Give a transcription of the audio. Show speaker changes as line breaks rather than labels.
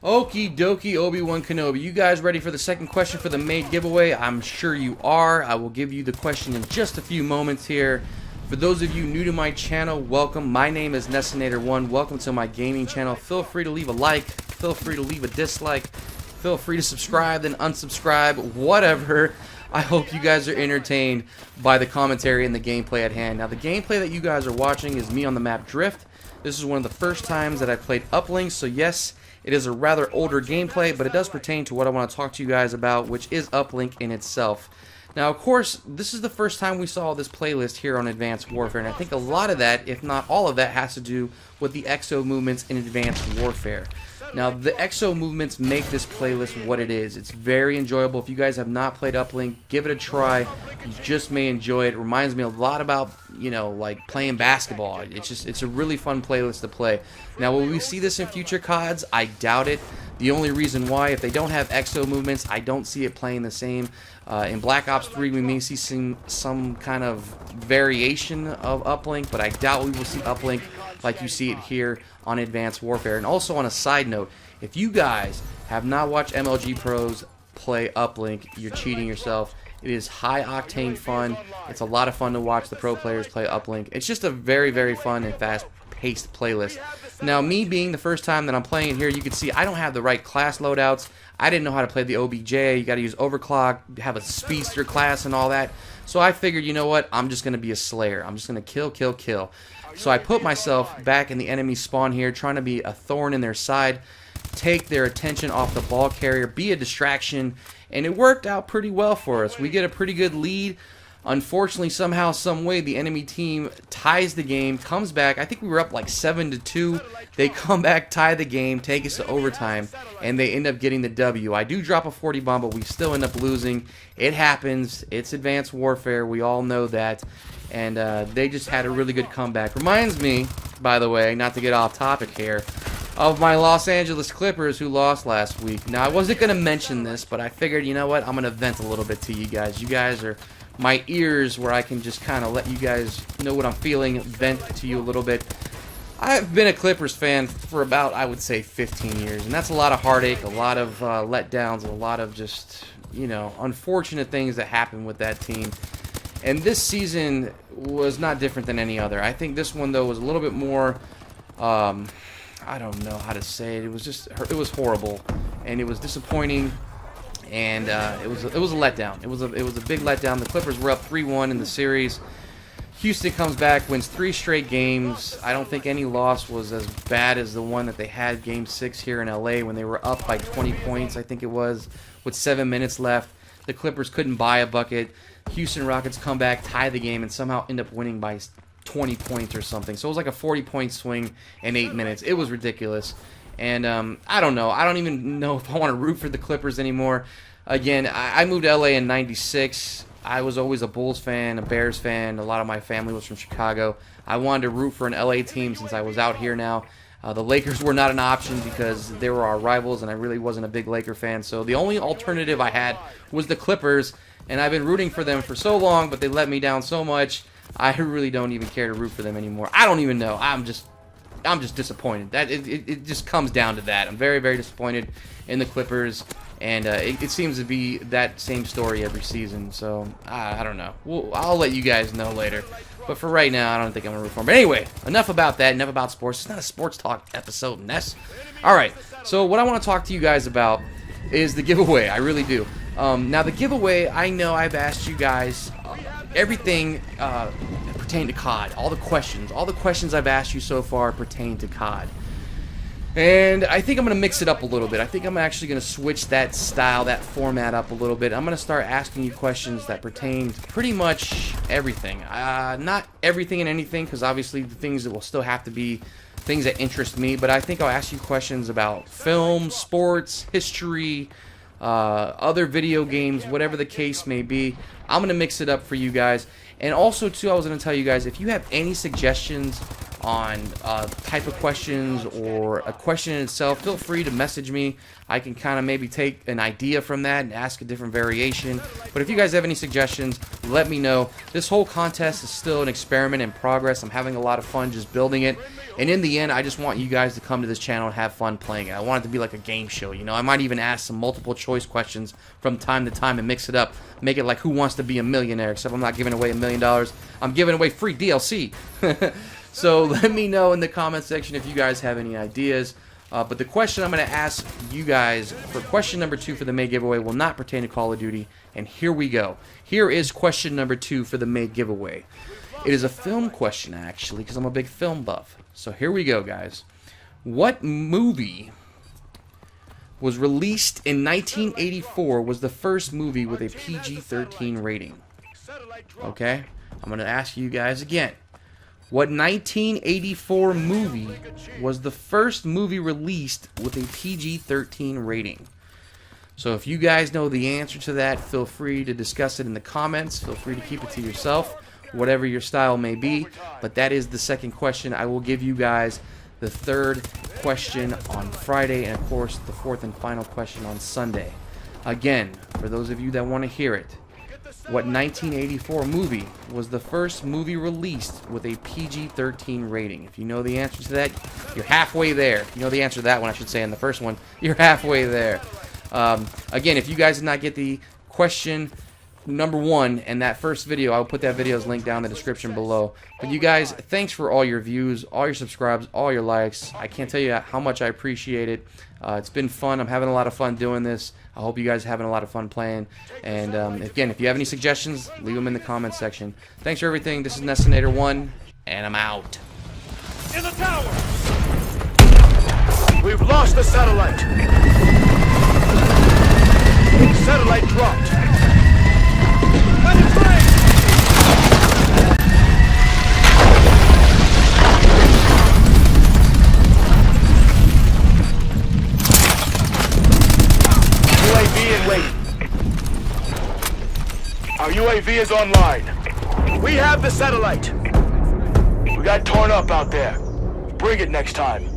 Okie dokie, Obi-Wan Kenobi. You guys ready for the second question for the maid giveaway? I'm sure you are. I will give you the question in just a few moments here. For those of you new to my channel, welcome. My name is Nessinator1. Welcome to my gaming channel. Feel free to leave a like. Feel free to leave a dislike. Feel free to subscribe, then unsubscribe, whatever. I hope you guys are entertained by the commentary and the gameplay at hand. Now, the gameplay that you guys are watching is me on the map Drift. This is one of the first times that I played Uplink, so yes, it is a rather older gameplay, but it does pertain to what I want to talk to you guys about, which is Uplink in itself. Now, of course, this is the first time we saw this playlist here on Advanced Warfare, and I think a lot of that, if not all of that, has to do with the exo movements in Advanced Warfare. Now, the exo movements make this playlist what it is. It's very enjoyable. If you guys have not played Uplink, give it a try. You just may enjoy it. It reminds me a lot about, you know, like playing basketball. It's a really fun playlist to play. Now, will we see this in future CODs? I doubt it. The only reason why, if they don't have exo movements, I don't see it playing the same. In Black Ops 3, we may see some kind of variation of Uplink, but I doubt we will see Uplink like you see it here on Advanced Warfare. And also, on a side note, if you guys have not watched MLG Pros play Uplink, you're cheating yourself. It is high-octane fun. It's a lot of fun to watch the pro players play Uplink. It's just a very, very fun and fast-paced playlist. Now, me being the first time that I'm playing it here, you can see I don't have the right class loadouts. I didn't know how to play the OBJ. You got to use overclock, have a speedster class and all that. So I figured, you know what? I'm just going to be a slayer. I'm just going to kill, kill, kill. So I put myself back in the enemy spawn here, trying to be a thorn in their side, take their attention off the ball carrier, be a distraction, and it worked out pretty well for us. We get a pretty good lead. Unfortunately, somehow, some way, the enemy team ties the game, comes back. I think we were up like 7-2. They come back, tie the game, take us to overtime, and they end up getting the W. I do drop a 40 bomb, but we still end up losing. It happens. It's Advanced Warfare. We all know that. And they just had a really good comeback. Reminds me, by the way, not to get off topic here, of my Los Angeles Clippers who lost last week. Now, I wasn't going to mention this, but I figured, you know what, I'm going to vent a little bit to you guys. You guys are my ears where I can just kind of let you guys know what I'm feeling, vent to you a little bit. I've been a Clippers fan for about, I would say, 15 years, and that's a lot of heartache, a lot of letdowns, a lot of just, you know, unfortunate things that happen with that team. And this season was not different than any other. I think this one, though, was a little bit more, I don't know how to say it. It was horrible, and it was disappointing, and it was a letdown. It was a big letdown. The Clippers were up 3-1 in the series. Houston comes back, wins 3 straight games. I don't think any loss was as bad as the one that they had Game 6 here in LA when they were up by 20 points, I think it was, with 7 minutes left. The Clippers couldn't buy a bucket. Houston Rockets come back, tie the game, and somehow end up winning by 20 points or something. So it was like a 40-point swing in 8 minutes. It was ridiculous. And I don't know. I don't even know if I want to root for the Clippers anymore. Again, I moved to LA in '96. I was always a Bulls fan, a Bears fan. A lot of my family was from Chicago. I wanted to root for an LA team since I was out here now. The Lakers were not an option because they were our rivals, and I really wasn't a big Laker fan. So the only alternative I had was the Clippers, and I've been rooting for them for so long, but they let me down so much, I really don't even care to root for them anymore. I don't even know. I'm just disappointed. That it just comes down to that. I'm very, very disappointed in the Clippers, and it seems to be that same story every season. So I don't know. I'll let you guys know later. But for right now, I don't think I'm going to root for them. But anyway, enough about that. Enough about sports. It's not a sports talk episode, Ness. All right. So what I want to talk to you guys about is the giveaway. I really do. Now, the giveaway, I know I've asked you guys everything pertain to COD. All the questions I've asked you so far pertain to COD. And I think I'm going to mix it up a little bit. I think I'm actually going to switch that style, that format up a little bit. I'm going to start asking you questions that pertain to pretty much everything. Not everything and anything, because obviously the things that will still have to be things that interest me. But I think I'll ask you questions about film, sports, history, other video games, whatever the case may be. I'm going to mix it up for you guys. And also, too, I was going to tell you guys, if you have any suggestions on type of questions or a question in itself, feel free to message me. I can kind of maybe take an idea from that and ask a different variation. But if you guys have any suggestions, let me know. This whole contest is still an experiment in progress. I'm having a lot of fun just building it. And in the end, I just want you guys to come to this channel and have fun playing it. I want it to be like a game show, you know. I might even ask some multiple choice questions from time to time and mix it up. Make it like Who Wants to Be a Millionaire, except I'm not giving away $1 million. I'm giving away free DLC. So let me know in the comment section if you guys have any ideas. But the question I'm going to ask you guys for question number 2 for the May giveaway will not pertain to Call of Duty. And here we go. Here is question number 2 for the May giveaway. It is a film question, actually, because I'm a big film buff. So here we go, guys. What movie was released in 1984, was the first movie with a PG-13 rating? Okay? I'm going to ask you guys again. What 1984 movie was the first movie released with a PG-13 rating? So if you guys know the answer to that, feel free to discuss it in the comments. Feel free to keep it to yourself, whatever your style may be. But that is the second question. I will give you guys the third question on Friday, and of course the fourth and final question on Sunday. Again, for those of you that want to hear it, what 1984 movie was the first movie released with a PG-13 rating? If you know the answer to that, you're halfway there. If you know the answer to that one, I should say, in the first one, you're halfway there. Again, if you guys did not get the question number 1 and that first video, I'll put that video's link down in the description below. But you guys, thanks for all your views, all your subscribes, all your likes. I can't tell you how much I appreciate it. It's been fun. I'm having a lot of fun doing this. I hope you guys are having a lot of fun playing. And again, if you have any suggestions, leave them in the comments section. Thanks for everything. This is Nestinator1, and I'm out.
In the tower! We've lost the satellite. Satellite dropped. Our UAV is online. We have the satellite. We got torn up out there. Bring it next time.